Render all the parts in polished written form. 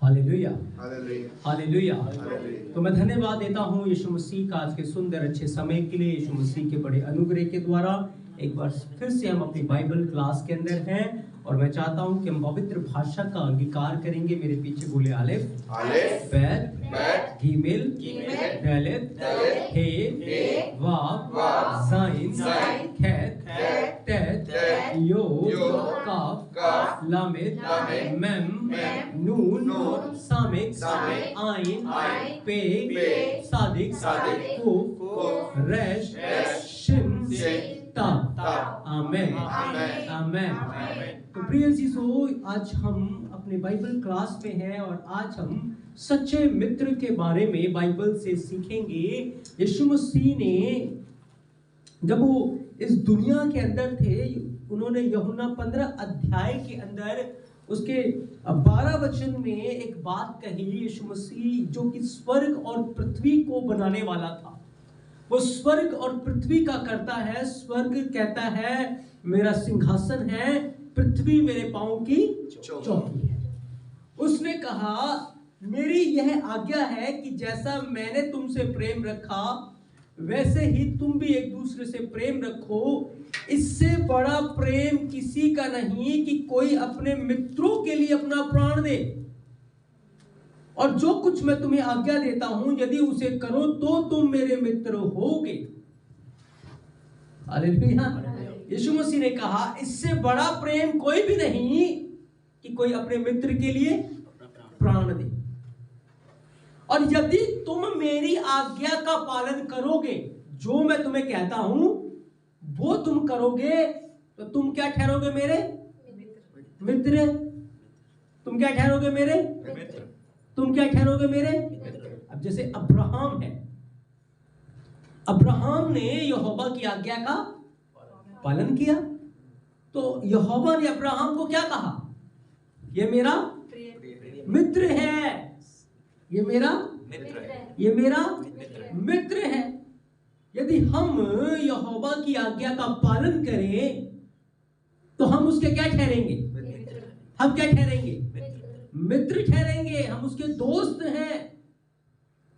Hallelujah, hallelujah, hallelujah. Hallelujah. तो मैं धन्यवाद देता हूँ यीशु मसीह का आज के सुंदर अच्छे समय के लिए, यीशु मसीह के बड़े अनुग्रह के द्वारा एक बार फिर से हम अपनी बाइबल क्लास के अंदर हैं और मैं चाहता हूँ कि हम पवित्र भाषा का अंगीकार करेंगे। मेरे पीछे बोले आलिफ, बैत, गीमेल, दालेत, हे, वाव, जाइन, खैत, tet, yod, kaf, lamed, mem, nun, samik, ain, pe, sadik, kuf, resh, shin, tab। आमेन, आमेन। तो प्रिय चीजों, आज हम अपने बाइबल क्लास में हैं और आज हम सच्चे मित्र के बारे में बाइबल से सीखेंगे। यीशु मसीह ने जब वो इस दुनिया के अंदर थे, उन्होंने यूहन्ना 15 अध्याय के अंदर उसके 12 वचन में एक बात कही। यीशु मसीह जो कि स्वर्ग और पृथ्वी को बनाने वाला था, वो स्वर्ग और पृथ्वी का करता है। स्वर्ग कहता है मेरा सिंहासन है, पृथ्वी मेरे पांव की चौकी है। उसने कहा मेरी यह आज्ञा है कि जैसा मैंने तुमसे प्रेम रखा वैसे ही तुम भी एक दूसरे से प्रेम रखो। इससे बड़ा प्रेम किसी का नहीं कि कोई अपने मित्रों के लिए अपना प्राण दे। और जो कुछ मैं तुम्हें आज्ञा देता हूं, यदि उसे करो तो तुम मेरे मित्र होगे। हालेलुया। यीशु मसीह ने कहा इससे बड़ा प्रेम कोई भी नहीं कि कोई अपने मित्र के लिए प्राण दे। और यदि तुम मेरी आज्ञा का पालन करोगे, जो मैं तुम्हें कहता हूं वो तुम करोगे, तो तुम क्या ठहरोगे मेरे मित्र। तुम क्या ठहरोगे मेरे मित्र। तुम क्या ठहरोगे मेरे मित्र। अब जैसे अब्राहम है, अब्राहम ने यहोवा की आज्ञा का पालन किया, तो यहोवा ने अब्राहम को क्या कहा, ये मेरा मित्र है, ये मेरा मित्र है, ये मेरा मित्र है। यदि हम यहोवा की आज्ञा का पालन करें तो हम उसके क्या ठहरेंगे, हम क्या ठहरेंगे, मित्र ठहरेंगे, हम उसके दोस्त हैं।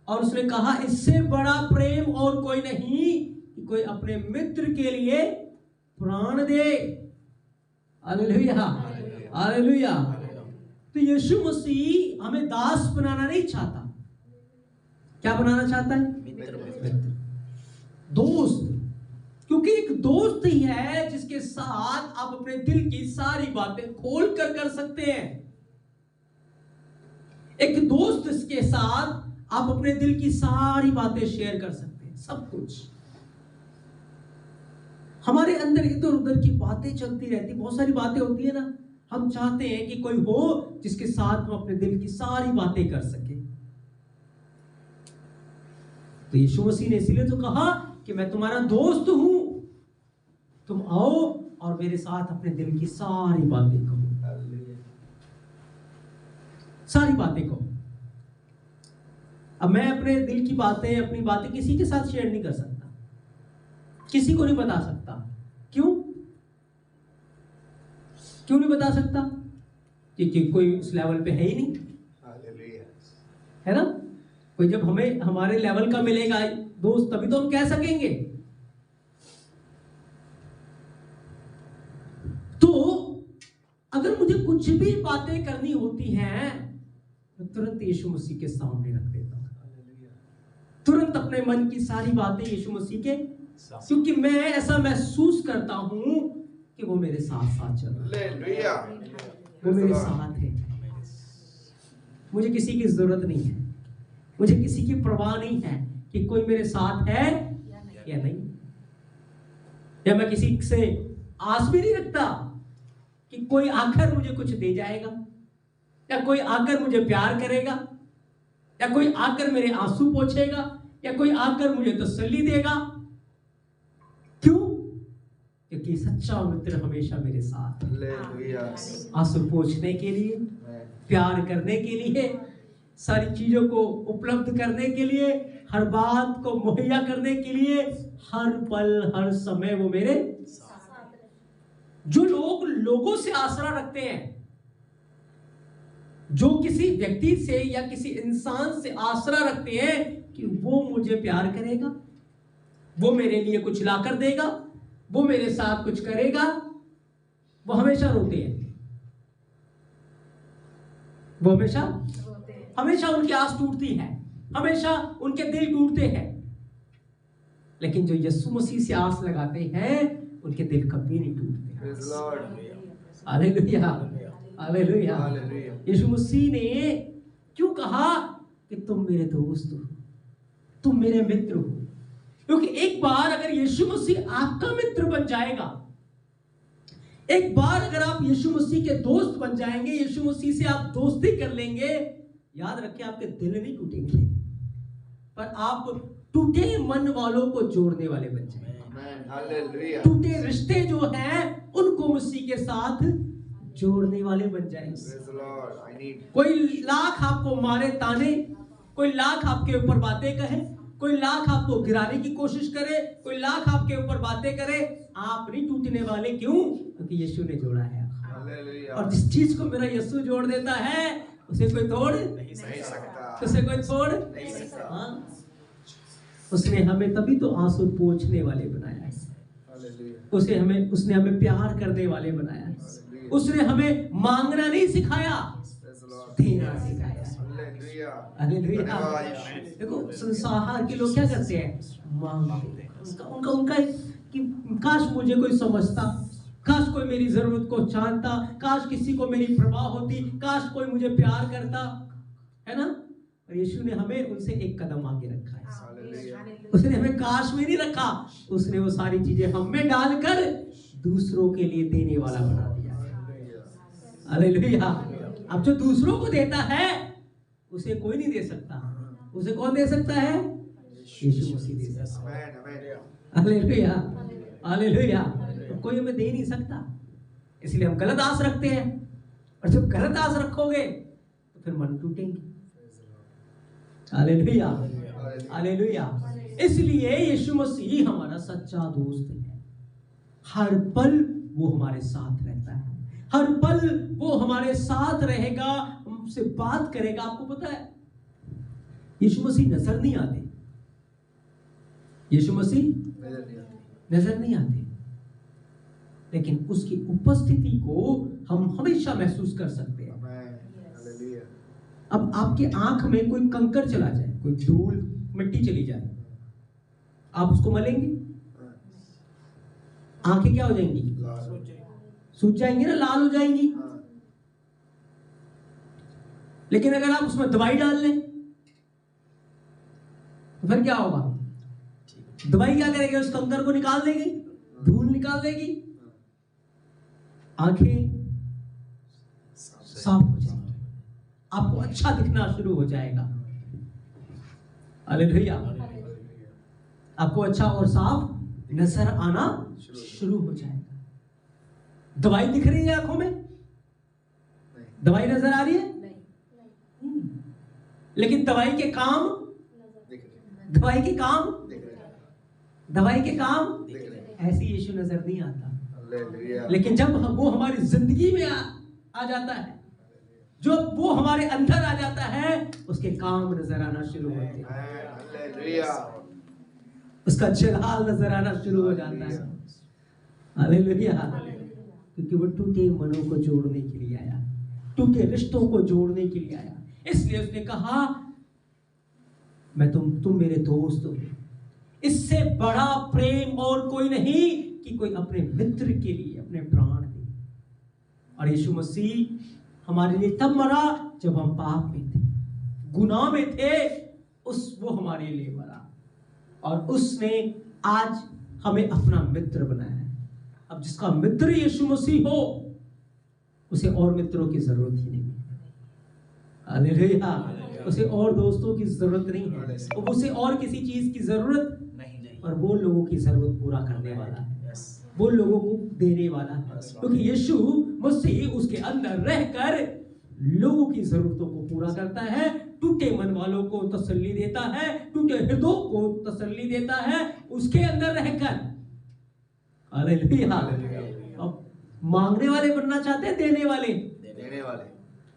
और उसने कहा इससे बड़ा प्रेम और कोई नहीं कि कोई अपने मित्र के लिए प्राण दे। Hallelujah, hallelujah. तो यीशु मसीह हमें दास बनाना नहीं चाहता। क्या बनाना चाहता है, मित्र, दोस्त। क्योंकि एक दोस्त ही है जिसके साथ आप अपने दिल की सारी बातें खोल कर सकते हैं। एक दोस्त के साथ आप अपने दिल की सारी बातें शेयर कर सकते हैं, सब कुछ। हमारे अंदर इधर उधर की बातें चलती रहती, बहुत सारी बातें होती है ना। हम चाहते हैं कि कोई हो जिसके साथ हम अपने दिल की सारी बातें कर सके। तो यीशु मसीह ने इसीलिए तो कहा कि मैं तुम्हारा दोस्त हूं, तुम आओ और मेरे साथ अपने दिल की सारी बातें कहो, सारी बातें कहो। अब मैं अपने दिल की बातें, अपनी बातें किसी के साथ शेयर नहीं कर सकता, किसी को नहीं बता सकता। क्यों नहीं बता सकता? क्योंकि कोई उस लेवल पे है ही नहीं, है ना। कोई जब हमें हमारे लेवल का मिलेगा दोस्त, तभी तो हम कह सकेंगे। तो अगर मुझे कुछ भी बातें करनी होती हैं तो तुरंत यीशु मसीह के सामने रख देता हूं, तुरंत अपने मन की सारी बातें यीशु मसीह के, क्योंकि मैं ऐसा महसूस करता हूं कि वो मेरे साथ साथ चल रहा है, वो मेरे साथ है। मुझे किसी की जरूरत नहीं है, मुझे किसी की परवाह नहीं है कि कोई मेरे साथ है या नहीं। या मैं किसी से आस भी नहीं रखता कि कोई आकर मुझे कुछ दे जाएगा, या कोई आकर मुझे प्यार करेगा, या कोई आकर मेरे आंसू पोंछेगा, या कोई आकर मुझे तसल्ली देगा। क्यों? क्योंकि सच्चा मित्र हमेशा मेरे साथ है, आंसू पोंछने के लिए, प्यार करने के लिए, सारी चीजों को उपलब्ध करने के लिए, हर बात को मुहैया करने के लिए, हर पल हर समय वो मेरे साथ। जो लोग लोगों से आसरा रखते हैं, जो किसी व्यक्ति से या किसी इंसान से आसरा रखते हैं कि वो मुझे प्यार करेगा, वो मेरे लिए कुछ ला कर देगा, वो मेरे साथ कुछ करेगा, वो हमेशा रोते हैं। वो हमेशा उनकी आस टूटती है, हमेशा उनके दिल टूटते हैं। लेकिन जो यीशु मसीह से आस लगाते हैं उनके दिल कभी नहीं टूटते। Hallelujah, hallelujah. यीशु मसीह ने क्यों कहा कि तुम मेरे दोस्त हो, तुम मेरे मित्र हो? क्योंकि एक बार अगर यीशु मसीह आपका मित्र बन जाएगा, एक बार अगर आप यीशु मसीह के दोस्त बन जाएंगे, यीशु मसीह से आप दोस्ती कर लेंगे, याद रखिए आपके दिल नहीं टूटेंगे, पर आप टूटे मन वालों को जोड़ने वाले बन जाएंगे। टूटे रिश्ते जो हैं उनको मसीह के साथ जोड़ने वाले बन जाएंगे। कोई लाख आपको मारे ताने, कोई लाख आपके ऊपर बातें कहे, कोई लाख आपको गिराने की कोशिश करे, कोई लाख आपके ऊपर बातें करे, आप नहीं टूटने वाले। क्यों? क्योंकि यीशु ने जोड़ा है। और जिस चीज को मेरा यीशु जोड़ देता है उसे कोई तोड़ नहीं सकता, उसे कोई तोड़ नहीं सकता। उसने हमें तभी तो आंसू पोंछने वाले बनाया है, उसने हमें प्यार करने वाले बनाया है, उसने हमें मांगना नहीं सिखाया, देना सिखाया। हालेलुया। देखो संसार के लोग क्या करते हैं? मांगते हैं। उनका कि काश मुझे कोई समझता, काश कोई मेरी जरूरत को जानता, काश किसी को मेरी परवाह होती, काश कोई मुझे प्यार करता, है ना? और यीशु ने हमें उनसे एक कदम आगे रखा है। उसने हमें काश में नहीं रखा, उसने वो सारी चीजें हम में डालकर दूसरों के लिए देने वाला बना दिया। हालेलुया। अब जो दूसरों को देता है उसे कोई नहीं दे सकता। उसे कौन दे सकता है? यीशु मसीह दे सकता है। Hallelujah, hallelujah. तो कोई हमें दे नहीं सकता, इसलिए हम गलत आस रखते हैं। और जब गलत आस रखोगे तो फिर मन टूटेंगे। Hallelujah, hallelujah. इसलिए यीशु मसीह हमारा सच्चा दोस्त है। हर पल वो हमारे साथ रहता है, हर पल वो हमारे साथ रहेगा, हमसे बात करेगा। आपको पता है यीशु मसीह नजर नहीं आते, यीशु मसीह नजर नहीं आते, लेकिन उसकी उपस्थिति को हम हमेशा महसूस कर सकते हैं। अब आपके आंख में कोई कंकर चला जाए, कोई धूल मिट्टी चली जाए, आप उसको मलेंगे? आंखें क्या हो जाएंगी? सूज जाएंगी ना, लाल हो जाएंगी। लेकिन अगर आप उसमें दवाई डाल लें तो फिर क्या होगा? दवाई क्या करेगी? उस कंकर को निकाल देगी, धूल निकाल देगी, आंखें साफ हो जाएंगी, आपको अच्छा दिखना शुरू हो जाएगा। हालेलुया। आपको अच्छा और साफ नजर आना शुरू हो जाएगा। दवाई दिख रही है आंखों में? दवाई नजर आ रही है? लेकिन दवाई के काम ऐसे यीशु नजर नहीं आता। लेकिन जब वो हमारी जिंदगी में आ जाता है, जब वो हमारे अंदर आ जाता है, उसके काम नजर आना शुरू होते हैं, उसका जलाल नजर आना शुरू हो जाता है। हालेलुया। क्योंकि वो टूटे मनों को जोड़ने के लिए आया, टूटे रिश्तों को जोड़ने के लिए आया। इसलिए उसने कहा मैं तुम मेरे दोस्त हो। इससे बड़ा प्रेम और कोई नहीं कि कोई अपने मित्र के लिए अपने प्राण दे। और यीशु मसीह हमारे लिए तब मरा जब हम पाप में थे, गुनाह में थे, वो हमारे लिए मरा, और उसने आज हमें अपना मित्र बनाया है। अब जिसका मित्र यीशु मसीह हो उसे और मित्रों की जरूरत ही नहीं। हालेलुया। उसे और दोस्तों की जरूरत नहीं है, उसे और किसी चीज की जरूरत नहीं, और वो लोगों की जरूरत पूरा करने वाला है, वो लोगों को देने वाला है। क्योंकि यीशु मसीह उसके अंदर रहकर लोगों की जरूरतों को पूरा करता है, टूटे मन वालों को तसल्ली देता है, टूटे हृदयों को तसल्ली देता है उसके अंदर रहकर। हालेलुया। अब मांगने वाले बनना चाहते हैं, देने वाले?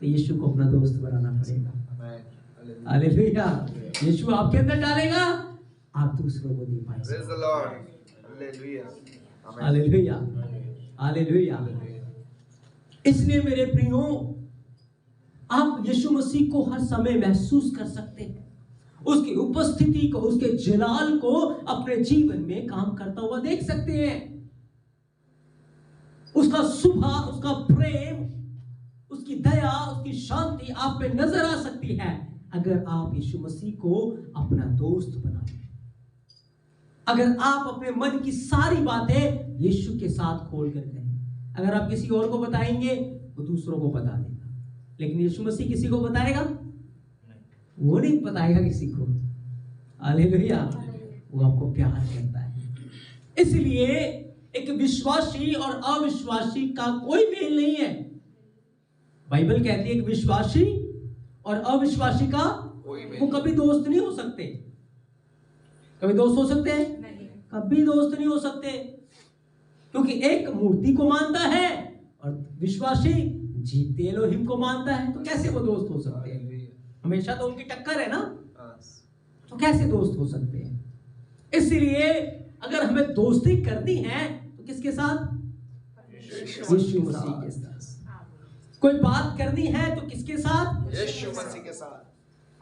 तो यीशु को अपना दोस्त बनाना पड़ेगा। हालेलुया। यीशु आपके अंदर डालेगा, आप दूसरों को दे पाएंगे। Hallelujah, hallelujah. इसलिए मेरे प्रियो, आप यीशु मसीह को हर समय महसूस कर सकते हैं, उसकी उपस्थिति को, उसके जलाल को अपने जीवन में काम करता हुआ देख सकते हैं। उसका सुभा, उसका प्रेम, उसकी दया, उसकी शांति आप पे नजर आ सकती है अगर आप यीशु मसीह को अपना दोस्त बना लें। अगर आप अपने मन की सारी बातें यीशु के साथ खोल कर कहें। अगर आप किसी और को बताएंगे, वो दूसरों को बता देगा, लेकिन यीशु मसीह किसी को बताएगा? वो नहीं बताएगा किसी को। हालेलुया। वो आपको प्यार करता है। इसलिए एक विश्वासी और अविश्वासी का कोई मेल नहीं है। बाइबल कहती है एक विश्वासी और अविश्वासी का वो कभी दोस्त नहीं हो सकते। कभी दोस्त हो सकते हैं? कभी दोस्त नहीं हो सकते, क्योंकि एक मूर्ति को मानता है और विश्वासी जीते एलोहिम को मानता है। तो कैसे वो दोस्त हो सकते हैं? हमेशा तो उनकी टक्कर है ना, तो कैसे दोस्त हो सकते हैं? इसलिए अगर हमें दोस्ती करनी है तो किसके साथ? यीशु मसीह के साथ। कोई बात करनी है तो किसके साथ? यीशु मसीह के साथ।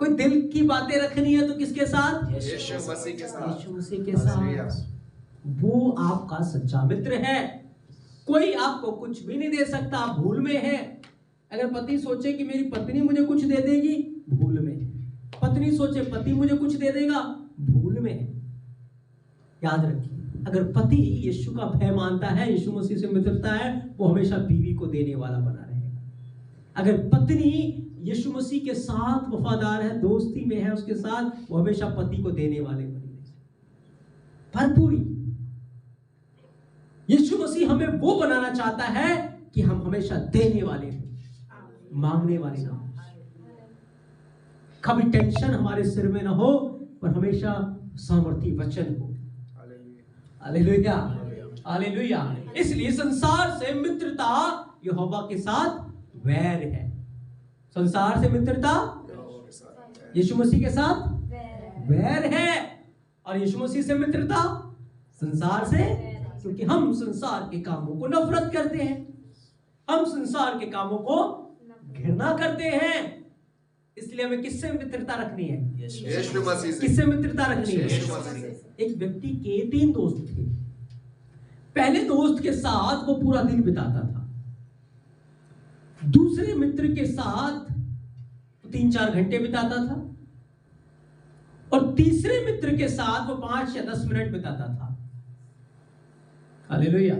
कोई दिल की बातें रखनी है तो किसके साथ? यीशु मसीह के साथ। यीशु मसीह के साथ। वो आपका सच्चा मित्र है। कोई आपको कुछ भी नहीं दे सकता। आप भूल में है। अगर पति सोचे कि मेरी पत्नी मुझे कुछ दे देगी, भूल में है। पत्नी सोचे पति मुझे कुछ दे देगा, भूल में है। याद रखिए, अगर पति यीशु का भय मानता है, यीशु मसीह से मित्रता है, वो हमेशा बीवी को देने वाला बना रहेगा। अगर पत्नी यीशु मसीह के साथ वफादार है, दोस्ती में है उसके साथ, वो हमेशा पति को देने वाले बनी रहेगी। भरपूरी। यीशु मसीह हमें वो बनाना चाहता है कि हम हमेशा देने वाले हो, मांगने वाले ना हो। कभी टेंशन हमारे सिर में ना हो, पर हमेशा सामर्थी वचन हो। Hallelujah, hallelujah. इसलिए संसार से मित्रता यहोवा के साथ वैर है। संसार से मित्रता यीशु मसीह के साथ वैर है, और यीशु मसीह से मित्रता संसार से, क्योंकि हम संसार के कामों को नफरत करते हैं। हम संसार के कामों को घृणा करते हैं। इसलिए हमें किससे मित्रता रखनी है? यीशु मसीह से। किससे मित्रता रखनी है? यीशु मसीह से। एक व्यक्ति के 3 दोस्त थे। पहले दोस्त के साथ वो पूरा दिन बिताता था। दूसरे मित्र के साथ 3-4 घंटे बिताता था, और तीसरे मित्र के साथ वो 5 या 10 मिनट बिताता था। हालेलुया।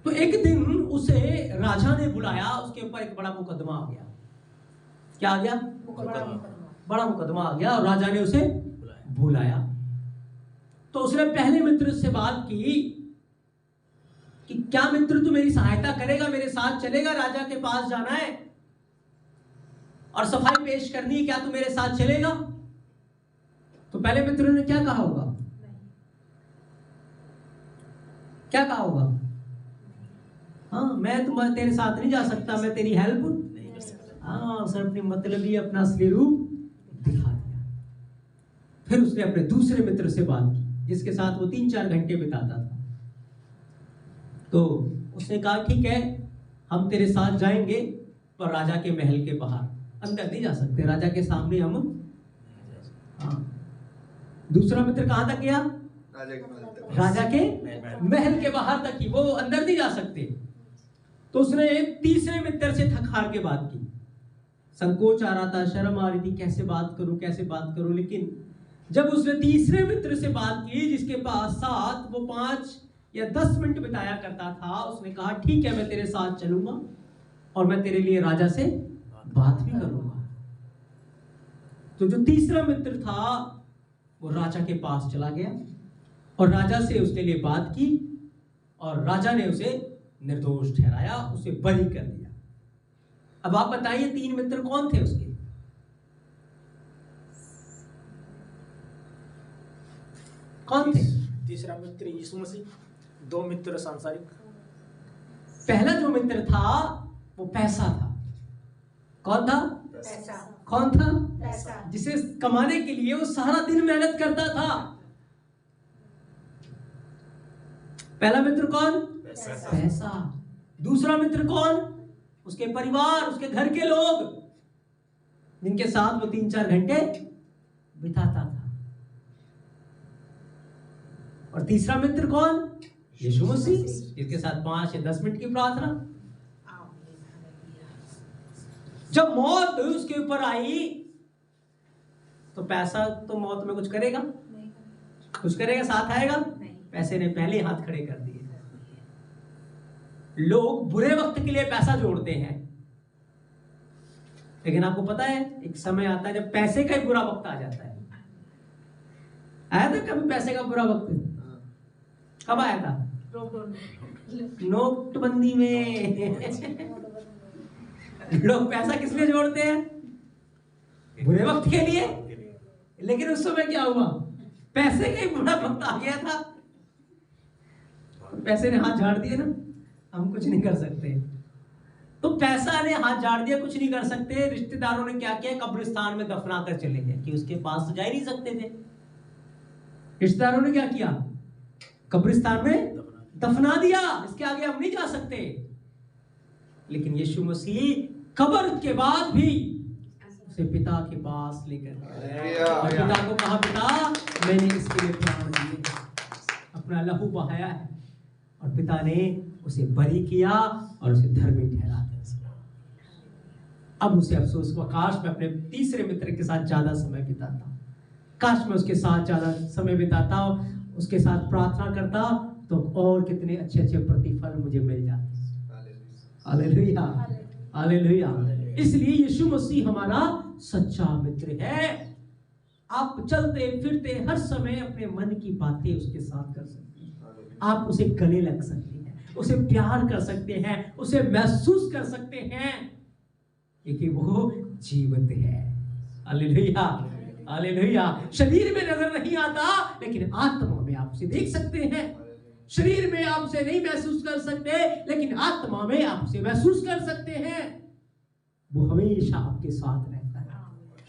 तो एक दिन उसे राजा ने बुलाया, उसके ऊपर एक बड़ा मुकदमा आ गया। क्या आ गया? बड़ा मुकदमा आ गया, और राजा ने उसे बुलाया। तो उसने पहले मित्र से बात की कि क्या मित्र तू मेरी सहायता करेगा, मेरे साथ चलेगा? राजा के पास जाना है और सफाई पेश करनी है, क्या तू मेरे साथ चलेगा? तो पहले मित्र ने क्या कहा होगा? क्या कहा होगा? हाँ, मैं तेरे साथ नहीं जा सकता, मैं तेरी हेल्प नहीं कर सकता। हाँ, उसने अपनी मतलबी, अपना असली रूप दिखा दिया। फिर उसने अपने दूसरे मित्र से बात की, जिसके साथ वो 3-4 घंटे बिताता था। तो उसने कहा ठीक है, हम तेरे साथ जाएंगे, पर राजा के महल के बाहर, अंदर नहीं जा सकते, राजा के सामने हम। हाँ। दूसरा मित्र कहां तक गया? राजा के महल के बाहर तक ही, वो अंदर नहीं जा सकते। तो उसने तीसरे मित्र से थक हार के बात की। संकोच आ रहा था, शर्म आ रही थी, कैसे बात करूं। लेकिन जब उसने तीसरे मित्र से बात की, जिसके पास साथ वो 5 या 10 मिनट बिताया करता था, उसने कहा ठीक है, मैं तेरे साथ चलूंगा और मैं तेरे लिए राजा से बात भी करूंगा। तो जो तीसरा मित्र था वो राजा के पास चला गया और राजा से उसके लिए बात की, और राजा ने उसे निर्दोष ठहराया, उसे बरी कर दिया। अब आप बताइए 3 मित्र कौन थे उसके? कौन थे? तीसरा मित्र यीशु मसीह, 2 मित्र सांसारिक। पहला जो मित्र था वो पैसा था, कौन था? पैसा। कौन था? पैसा। जिसे कमाने के लिए वो सारा दिन मेहनत करता था। पहला मित्र कौन? पैसा। दूसरा मित्र कौन? उसके परिवार, उसके घर के लोग, जिनके साथ वो 3-4 घंटे बिताता था। और तीसरा मित्र कौन? यीशु मसीह, जिसके साथ 5 या 10 मिनट की प्रार्थना। जब मौत उसके ऊपर आई तो पैसा तो मौत में कुछ करेगा? कुछ करेगा? साथ आएगा? पैसे ने पहले हाथ खड़े कर दिए। लोग बुरे वक्त के लिए पैसा जोड़ते हैं, लेकिन आपको पता है एक समय आता है जब पैसे का ही बुरा वक्त आ जाता है। आया था कभी पैसे का बुरा वक्त? कब आया था? नोटबंदी में। लोग पैसा किस लिए जोड़ते हैं? बुरे वक्त के लिए। लेकिन उस समय क्या हुआ? पैसे का ही बुरा वक्त आ गया था, पैसे ने हाथ झाड़ दिए ना, हम कुछ नहीं कर सकते। तो पैसा ने हाथ झाड़ दिया, कुछ नहीं कर सकते। रिश्तेदारों ने क्या किया? कब्रिस्तान में दफना कर चले गए, कि उसके पास तो जा ही नहीं सकते थे। रिश्तेदारों ने क्या किया? कब्रिस्तान में दफना दिया, इसके आगे हम नहीं जा सकते। लेकिन यीशु मसीह कब्र के बाद भी उसे पिता के पास लेकर गया और पिता को कहा, पिता मैंने इसके लिए प्राण दिए, अपना लहू बहाया है। और पिता ने उसे बरी किया और उसे धर्मी ठहरा दिया। अब उसे अफसोस हुआ, काश मैं अपने तीसरे मित्र के साथ ज्यादा समय बिताता, काश मैं उसके साथ ज्यादा समय बिताता, उसके साथ प्रार्थना करता, तो और कितने अच्छे अच्छे प्रतिफल मुझे मिल जाते। Hallelujah, hallelujah. इसलिए यीशु मसीह हमारा सच्चा मित्र है। आप चलते फिरते हर समय अपने मन की बातें उसके साथ कर सकते हैं। आप उसे गले लग सकते हैं, उसे प्यार कर सकते हैं, उसे महसूस कर सकते हैं कि वो जीवित है। Hallelujah, hallelujah. शरीर में नजर नहीं आता, लेकिन आत्मा में आप उसे देख सकते हैं। शरीर में आप उसे नहीं महसूस कर सकते, लेकिन आत्मा में आप उसे महसूस कर सकते हैं। वो हमेशा आपके साथ रहता है,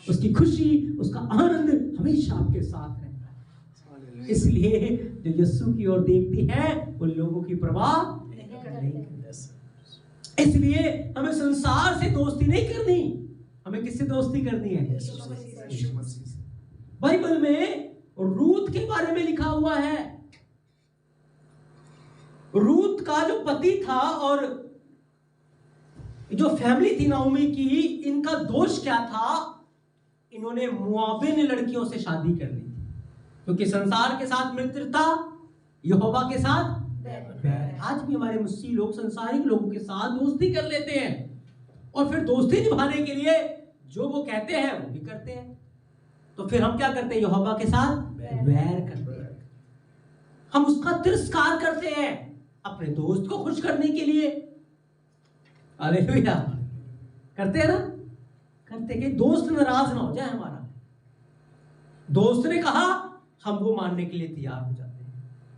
उसकी खुशी, उसका आनंद हमेशा आपके साथ रहता है। इसलिए जो यीशु की ओर देखते हैं उन लोगों की परवाह नहीं करते। इसलिए हमें संसार से दोस्ती नहीं करनी, हमें किससे दोस्ती करनी है? बाइबल में रूत के बारे में लिखा हुआ है। रूत का जो पति था और जो फैमिली थी नाओमी की, इनका दोष क्या था? इन्होंने मुआबिन लड़कियों से शादी कर ली, क्योंकि संसार के साथ मित्रता, यहोवा के साथ बैर। आज भी हमारे मसीही लोग संसारिक लोगों के साथ दोस्ती कर लेते हैं, और फिर दोस्ती निभाने के लिए जो वो कहते हैं वो भी करते हैं। तो फिर हम क्या करते हैं? यहोवा के साथ बैर करते हैं, हम उसका तिरस्कार करते हैं अपने दोस्त को खुश करने के लिए। हालेलुया, करते हैं ना? करते कि दोस्त नाराज ना हो जाए हमारा। दोस्त ने कहा, हम वो मानने के लिए तैयार हो जाते हैं,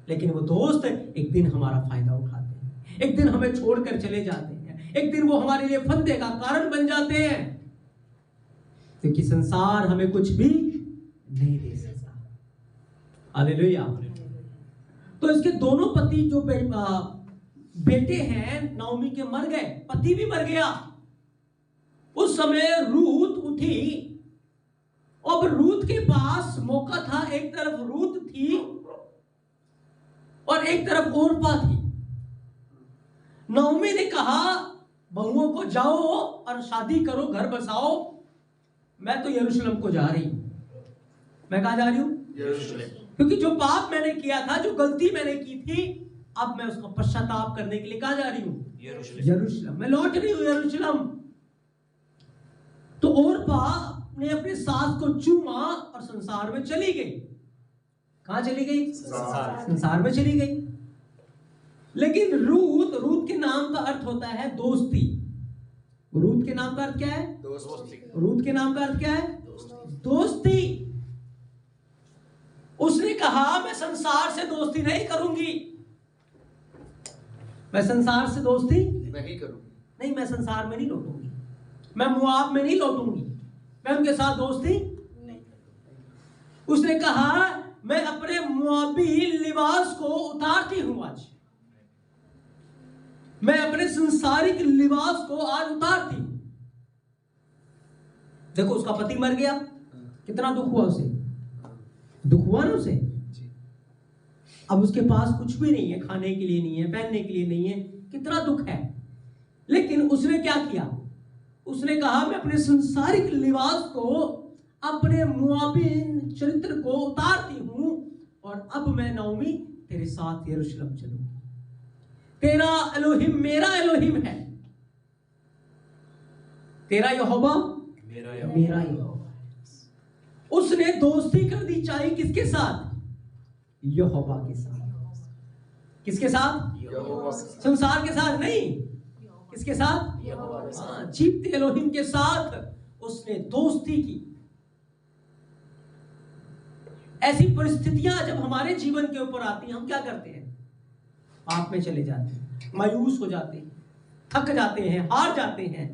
लेकिन वो दोस्त एक दिन हमारा फायदा उठाते हैं, एक दिन हमें छोड़कर चले जाते हैं, एक दिन वो हमारे लिए फंदे का कारण बन जाते हैं, क्योंकि संसार हमें कुछ भी नहीं दे सकता। हालेलुया। तो इसके दोनों पति जो बेटे हैं नाओमी के मर गए, पति भी मर गया। उस समय रूत उठी, अब रूत के पास मौका था। एक तरफ रूत थी और एक तरफ ओरपा थी। नाओमी ने कहा, बहुओं को जाओ और शादी करो, घर बसाओ, मैं तो यरूशलेम को जा रही हूं। मैं कहां जा रही हूं? यरूशलेम। क्योंकि जो पाप मैंने किया था, जो गलती मैंने की थी, अब मैं उसका पश्चाताप करने के लिए कहां जा रही हूं? यरूशलेम। मैं लौट रही हूं यरूशलेम। तो ओरपा ने अपने सास को चूमा और संसार में चली गई। कहां चली गई? संसार में चली गई। लेकिन रूत के नाम का अर्थ होता है दोस्ती। रूत के नाम का अर्थ क्या है? दोस्ती। रूत के नाम का अर्थ क्या है? दोस्ती। उसने कहा, मैं संसार से दोस्ती नहीं करूंगी, मैं संसार से दोस्ती नहीं करूंगी, नहीं, मैं संसार में नहीं लौटूंगी, मैं मोआब में नहीं लौटूंगी, मैं उनके साथ दोस्ती नहीं। उसने कहा मैं अपने मोआबी लिबास को उतारती हूं आज, मैं अपने संसारिक लिबास को आज उतारती हूं। देखो उसका पति मर गया, कितना दुख हुआ उसे, दुख हुआ ना उसे। अब उसके पास कुछ भी नहीं है, खाने के लिए नहीं है, पहनने के लिए नहीं है, कितना दुख है। लेकिन उसने क्या किया, उसने कहा मैं अपने संसारिक लिबास को, अपने मुआबी चरित्र को उतारती हूं और अब मैं नौमी तेरे साथ यरूशलेम चलूंगी। तेरा एलोहिम मेरा एलोहिम है, तेरा यहोवा मेरा यहोवा। उसने दोस्ती कर दी, चाहे किसके साथ, यहोवा के साथ। किसके साथ, यहोवा। संसार के साथ नहीं, किसके साथ, जीवते एलोहिम के साथ उसने दोस्ती की। ऐसी परिस्थितियां जब हमारे जीवन के ऊपर आती हैं, हम क्या करते हैं, पाप में चले जाते हैं, मायूस हो जाते हैं, थक जाते हैं, हार जाते हैं।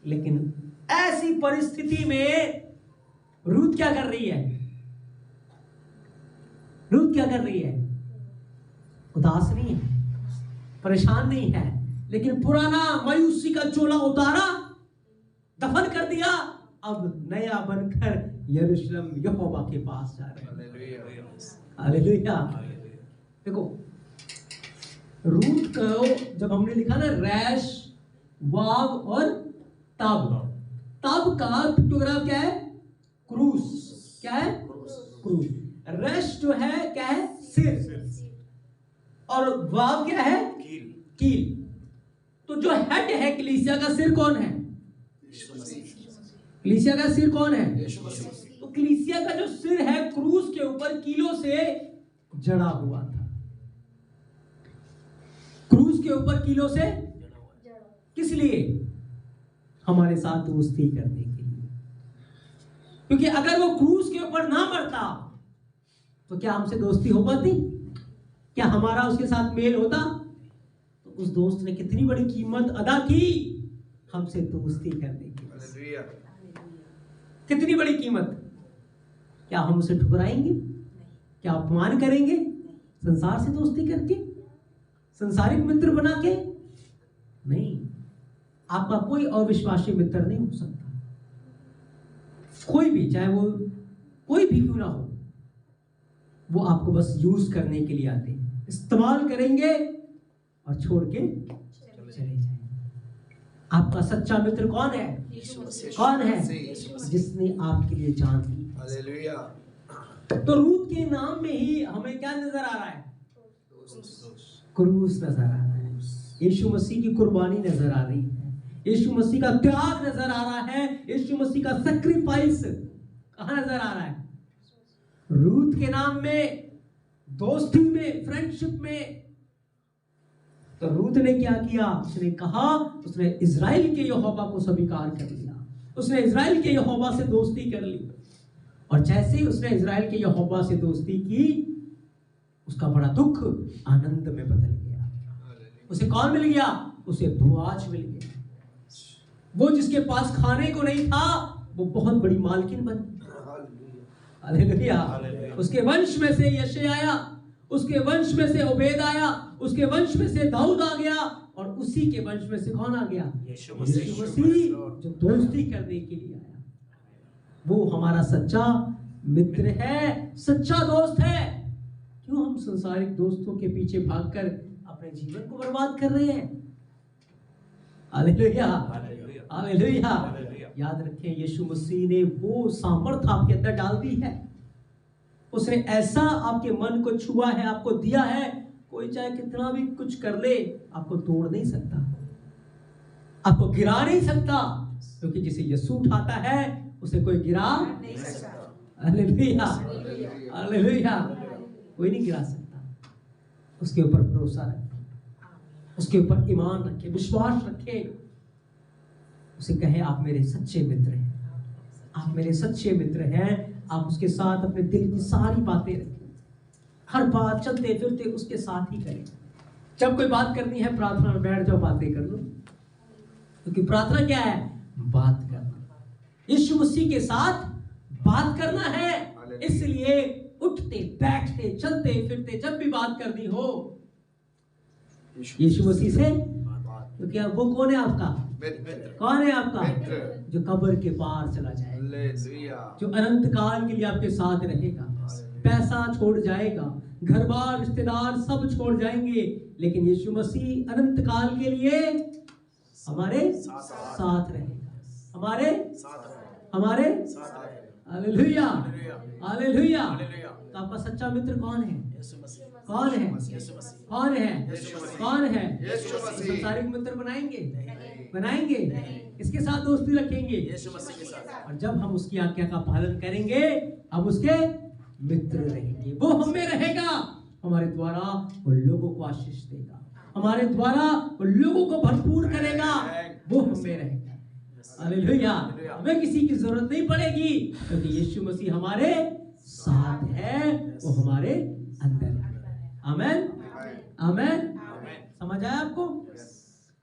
लेकिन ऐसी परिस्थिति में रूथ क्या कर रही है, रूथ क्या कर रही है, उदास नहीं है, परेशान नहीं है, लेकिन पुराना मायूसी का चोला उतारा, दफन कर दिया, अब नया बनकर यरूशलेम यहोवा के पास जा रहे हैं। हालेलुया। देखो रूथ को जब हमने लिखा ना रैश, वाव और ताब, ताब का पिक्टोग्राफ क्या है, क्रूस। क्या है, क्रूस। रैश जो है क्या है, सिर, और वाव क्या है, कील। तो जो हेड है कलीसिया का सिर कौन है, कलीसिया का सिर कौन है, तो कलीसिया का जो सिर है क्रूस के ऊपर कीलों से जड़ा हुआ था, क्रूस के ऊपर कीलों से, किस लिए, हमारे साथ दोस्ती करने के लिए। क्योंकि अगर वो क्रूस के ऊपर ना मरता तो क्या हमसे दोस्ती हो पाती, क्या हमारा उसके साथ मेल होता। तो उस दोस्त ने कितनी बड़ी कीमत अदा की हमसे दोस्ती करने की, कितनी बड़ी कीमत। क्या हम उसे ठुकराएंगे, क्या अपमान करेंगे संसार से दोस्ती करके, संसारिक मित्र बना के, नहीं। आपका कोई अविश्वासी मित्र नहीं हो सकता, कोई भी, चाहे वो कोई भी क्यों ना हो, वो आपको बस यूज करने के लिए आते हैं, इस्तेमाल करेंगे और छोड़ के चले जाएंगे। आपका सच्चा मित्र कौन है, कौन है, जिसने आपके लिए जान दी। हालेलुया। तो रूथ के नाम में ही हमें क्या नजर आ रहा है, क्रूस नजर आ रहा है, यीशु मसीह की कुर्बानी नजर आ रही है, यीशु मसीह का त्याग नजर आ रहा है, यीशु मसीह का सैक्रिफाइस कहां नजर आ रहा है, रूथ के नाम में, दोस्ती में, फ्रेंडशिप में। तो रूथ ने क्या किया, उसने कहा, उसने इजराइल के यहोवा को स्वीकार कर लिया, उसने इजराइल के यहोवा से दोस्ती कर ली। और जैसे ही उसने इजराइल के यहोवा से दोस्ती की, उसका बड़ा दुख आनंद में बदल गया। उसे कौन मिल गया, उसे बोआज मिल गया। वो जिसके पास खाने को नहीं था, वो बहुत बड़ी मालकिन बन गई। हालेलुया। उसके वंश में से यशे आया, उसके वंश में से ओबेद आया, उसके वंश में से दाऊद आ गया, और उसी के वंश में से कौन आ गया, यीशु मसीह, जो दोस्ती करने के लिए आया। वो हमारा सच्चा मित्र है, सच्चा दोस्त है। क्यों हम संसारिक दोस्तों के पीछे भागकर अपने जीवन को बर्बाद कर रहे हैं। Hallelujah, hallelujah. याद रखें, यीशु मसीह ने वो सामर्थ आपके अंदर डाल दी है, उसने ऐसा आपके मन को छुआ है, आपको दिया है, कोई चाहे कितना भी कुछ कर ले, आपको तोड़ नहीं सकता, आपको गिरा नहीं सकता, क्योंकि जिसे यीशु उठाता है उसे कोई गिरा नहीं सकता। Hallelujah, hallelujah. कोई नहीं गिरा सकता। उसके ऊपर भरोसा रखें, उसके ऊपर ईमान रखें, विश्वास रखें। उसे कहे, आप मेरे सच्चे मित्र हैं, आप मेरे सच्चे मित्र हैं। आप उसके साथ अपने दिल की सारी बातें रखें, हर बात चलते फिरते उसके साथ ही करें। जब कोई बात करनी है, प्रार्थना में बैठ जाओ, बातें कर लो, क्योंकि प्रार्थना क्या है, बात करना, यीशु मसीह के साथ बात करना है। इसलिए उठते बैठते चलते फिरते जब भी बात करनी हो यीशु मसीह से, तो क्या वो कौन है आपका? कौन है आपका? जो कब्र के पार चला जाएगा, जो अनंत काल के लिए आपके साथ रहेगा। पैसा छोड़ जाएगा, घर बार रिश्तेदार सब छोड़ जाएंगे, लेकिन यीशु मसीह अनंत काल के लिए हमारे साथ रहेगा, हमारे हालेलुया हालेलुया। तो आपका सच्चा मित्र कौन है? कौन है? कौन है? कौन है? संसारिक मित्र बनाएंगे, इसके साथ दोस्ती रखेंगे, और जब हम उसकी आज्ञा का पालन करेंगे हम उसके मित्र रहेंगे। वो हम में रहेगा, हमारे द्वारा वो लोगों को आशीष देगा, हमारे द्वारा वो लोगों को भरपूर करेगा, वो हम में रहेगा। हालेलुया। हमें किसी की जरूरत नहीं पड़ेगी, क्योंकि यीशु मसीह हमारे साथ है, वो हमारे अंदर है। आमेन आमेन। समझ आया आपको?